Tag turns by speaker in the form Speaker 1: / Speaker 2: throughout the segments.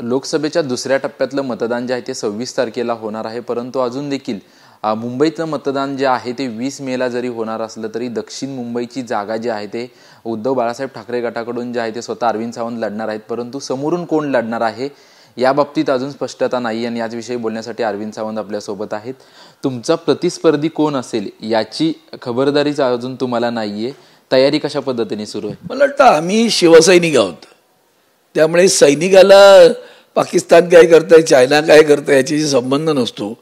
Speaker 1: लोकसभेच्या दुसऱ्या टप्प्यातलं मतदान जे आहे ते 26 तारखेला होणार आहे, परंतु अजून देखील मुंबईतलं मतदान जे आहे ते 20 मेला जरी होणार असलं तरी दक्षिण मुंबईची जागा जी आहे ते उद्धव बाळासाहेब ठाकरे गटाकडून जे आहे ते स्वतः अरविंद सावंत लढणार आहेत, परंतु समोरून कोण लढणार आहे या बाबतीत अजून स्पष्टता नाही आणि याचविषयी बोलण्यासाठी अरविंद सावंत आपल्यासोबत आहेत. तुमचा प्रतिस्पर्धी कोण असेल याची खबरदारीच अजून तुम्हाला नाहीये, तयारी कशा पद्धतीने सुरू आहे?
Speaker 2: मला वाटतं आम्ही शिवसैनिक आहोत, त्यामुळे सैनिकाला पाकिस्तान काय करताय चायना काय करताय याच्याशी संबंध नसतो.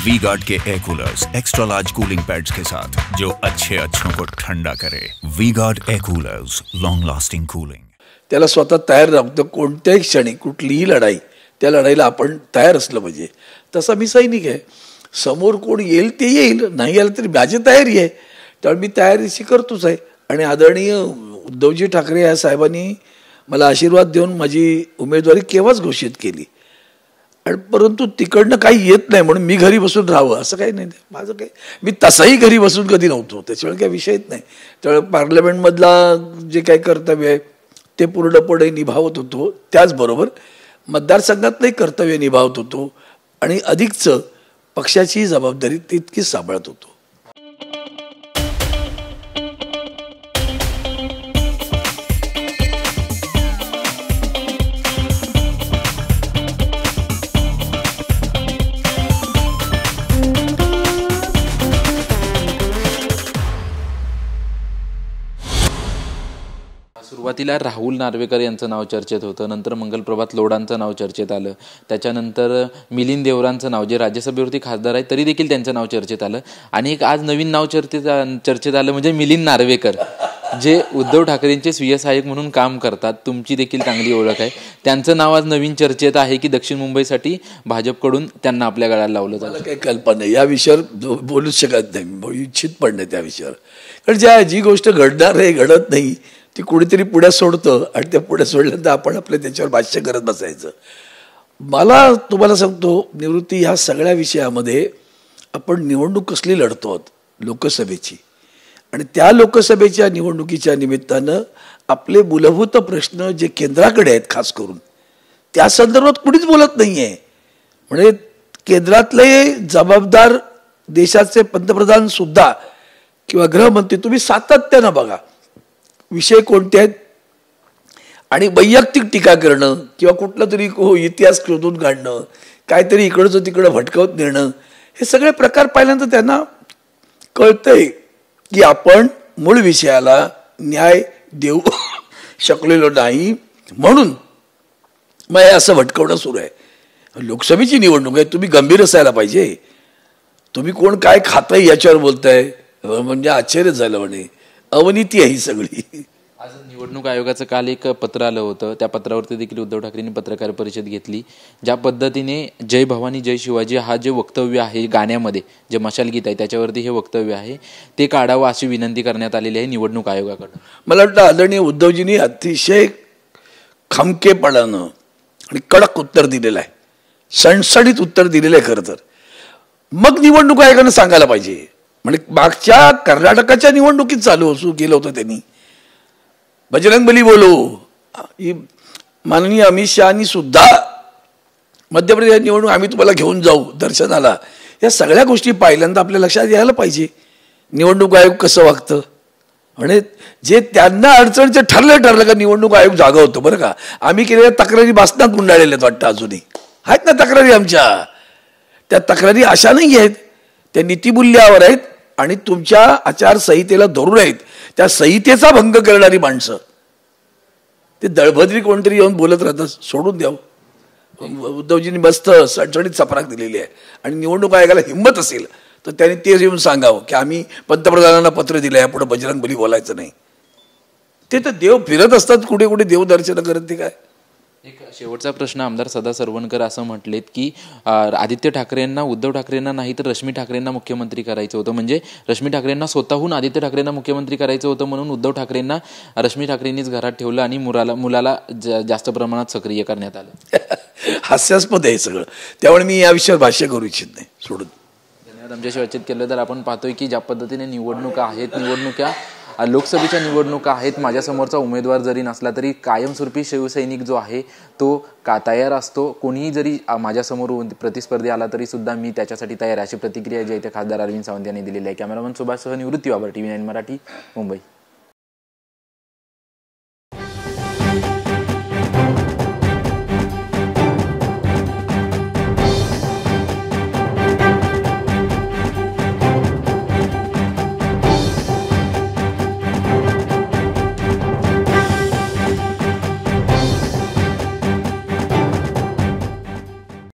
Speaker 3: वी-गार्ड के air coolers extra large cooling pads के साथ जो अच्छों को ठंडा करे. V Guard air coolers, long lasting cooling.
Speaker 2: त्याला स्वतः तयार राहतो, कोणत्याही क्षणी कुठलीही लढाई त्या लढाईला आपण तयार असलं पाहिजे. तसा मी सैनिक आहे, समोर कोण येईल ते येईल, नाही आलं तरी माझी तयारी आहे, त्यामुळे मी तयारीशी करतोच आहे. आणि आदरणीय उद्धवजी ठाकरे या साहेबांनी मला आशीर्वाद देऊन माझी उमेदवारी केव्हाच घोषित केली. आणि परंतु तिकडनं काही येत नाही म्हणून मी घरी बसून राहावं असं काही नाही. माझं काही, मी तसाही घरी बसून कधी नव्हतो, त्याच्यामुळे काही विषयच नाही. त्यामुळे पार्लमेंटमधला जे काही कर्तव्य आहे ते पूर्णपणे निभावत होतो, त्याचबरोबर मतदारसंघातलंही कर्तव्य निभावत होतो आणि अधिकचं पक्षाची जबाबदारी तितकीच सांभाळत होतो.
Speaker 1: सुरुवातीला राहुल नार्वेकर यांचं नाव चर्चेत होतं, नंतर मंगलप्रभात लोढांचं नाव चर्चेत आलं, त्याच्यानंतर मिलिंद देवरांचं नाव जे राज्यसभेवरती खासदार आहेत तरी देखील त्यांचं नाव चर्चेत आलं. आणि एक आज नवीन नाव चर्चेत आलं म्हणजे मिलिंद नार्वेकर, जे उद्धव ठाकरेंचे स्वीय सहाय्यक म्हणून काम करतात, तुमची देखील चांगली ओळख आहे. त्यांचं नाव आज नवीन चर्चेत आहे की दक्षिण मुंबईसाठी भाजपकडून त्यांना आपल्या गळ्याला लावलं जातं.
Speaker 2: मला काही कल्पना नाही, या विषयावर बोलूच शकत नाही, बोलू इच्छित पण नाही त्या विषयावर. कारण जी गोष्ट घडणार आहे घडत नाही ती कुणीतरी पुढ्यात सोडतं आणि त्या पुढ्यात सोडल्यानंतर आपण आपल्या त्याच्यावर भाष्य करत बसायचं. मला तुम्हाला सांगतो निवृत्ती, ह्या सगळ्या विषयामध्ये आपण निवडणूक कसली लढतो आहोत, लोकसभेची, आणि त्या लोकसभेच्या निवडणुकीच्या निमित्तानं आपले मूलभूत प्रश्न जे केंद्राकडे आहेत खास करून त्या संदर्भात कुणीच बोलत नाही आहे. म्हणजे केंद्रातले जबाबदार देशाचे पंतप्रधान सुद्धा किंवा गृहमंत्री तुम्ही सातत्यानं बघा विषय कोणते आहेत आणि वैयक्तिक टीका करणं किंवा कुठला तरी इतिहास शोधून काढणं, काहीतरी इकडचं तिकडं भटकवत नेणं, हे सगळे प्रकार पाहिल्यानंतर त्यांना कळतंय की आपण मूळ विषयाला न्याय देऊ शकलेलो नाही, म्हणून मग हे असं भटकवणं सुरू आहे. लोकसभेची निवडणूक आहे, तुम्ही गंभीर असायला पाहिजे. तुम्ही कोण काय खाताय याच्यावर बोलताय म्हणजे आश्चर्य झालं. म्हणे अवनीती आहे ही सगळी.
Speaker 1: आज निवडणूक आयोगाचं काल एक पत्र आलं होतं, त्या पत्रावरती देखील उद्धव ठाकरेंनी पत्रकार परिषद घेतली. ज्या पद्धतीने जय भवानी जय शिवाजी हा जे वक्तव्य आहे गाण्यामध्ये, जे मशाल गीत आहे त्याच्यावरती हे वक्तव्य आहे ते काढावं अशी विनंती करण्यात आलेली आहे निवडणूक आयोगाकडून.
Speaker 2: मला वाटतं आदरणीय उद्धवजींनी अतिशय खमकेपणानं आणि कडक उत्तर दिलेलं आहे, सणसणीत उत्तर दिलेलं आहे. खरं तर मग निवडणूक आयोगानं सांगायला पाहिजे. म्हणजे मागच्या कर्नाटकाच्या निवडणुकीत चालू केलं होतं त्यांनी, बजरंगबली बोलो, माननीय अमित शहानी सुद्धा मध्य प्रदेश निवडणूक आम्ही तुम्हाला घेऊन जाऊ दर्शनाला, या सगळ्या गोष्टी पाहिल्यांदा आपल्या लक्षात यायला पाहिजे निवडणूक आयोग कसं वागतं. म्हणजे जे त्यांना अडचणीचं ठरलं का निवडणूक आयोग जागा होतं. बरं का, आम्ही केलेल्या तक्रारी बासनात गुंडाळलेल्या आहेत वाटतं, अजूनही आहेत ना तक्रारी आमच्या. त्या तक्रारी अशा नाही आहेत, त्या नीतिमूल्यावर आहेत आणि तुमच्या आचारसंहितेला धरून आहेत. त्या संहितेचा भंग करणारी माणसं ते दळभद्री कोणतरी येऊन बोलत राहतात, सोडून द्यावं. उद्धवजींनी मस्त सणसणीत चपराक दिलेली आहे आणि निवडणूक आयोगाला हिंमत असेल तर त्यांनी ते येऊन सांगावं की आम्ही पंतप्रधानांना पत्र दिलं आहे, पुढे बजरंगबली बोलायचं नाही. ते तर देव फिरत असतात कुठे कुठे देवदर्शन करत, ते काय.
Speaker 1: एक शेवटचा प्रश्न, आमदार सदा सरवणकर असं म्हटलेत की आदित्य ठाकरेंना, उद्धव ठाकरेंना नाही तर रश्मी ठाकरेंना मुख्यमंत्री करायचं होतं. म्हणजे रश्मी ठाकरेंना स्वतःहून आदित्य ठाकरेंना मुख्यमंत्री करायचं होतं म्हणून उद्धव ठाकरेंना रश्मी ठाकरेंनीच घरात ठेवलं आणि मुलाला जास्त प्रमाणात सक्रिय करण्यात आलं.
Speaker 2: हास्यास्पद आहे सगळं. त्यामुळे मी या विषयावर भाष्य करू इच्छित नाही. सोडून
Speaker 1: धन्यवाद. आमच्याशी बातचीत केलं तर आपण पाहतोय की ज्या पद्धतीने निवडणुका आहेत, निवडणुक्या लोकसभेच्या निवडणुका आहेत, माझ्यासमोरचा उमेदवार जरी नसला तरी कायमस्वरूपी शिवसैनिक जो आहे तो तयार असतो. कोणीही जरी माझ्यासमोर प्रतिस्पर्धी आला तरी सुद्धा मी त्याच्यासाठी तयार आहे, अशी प्रतिक्रिया जी आहे ते खासदार अरविंद सावंत यांनी दिलेली आहे. कॅमेरामन सुभाषसह निवृत्ती बाबर, TV9 मराठी, मुंबई.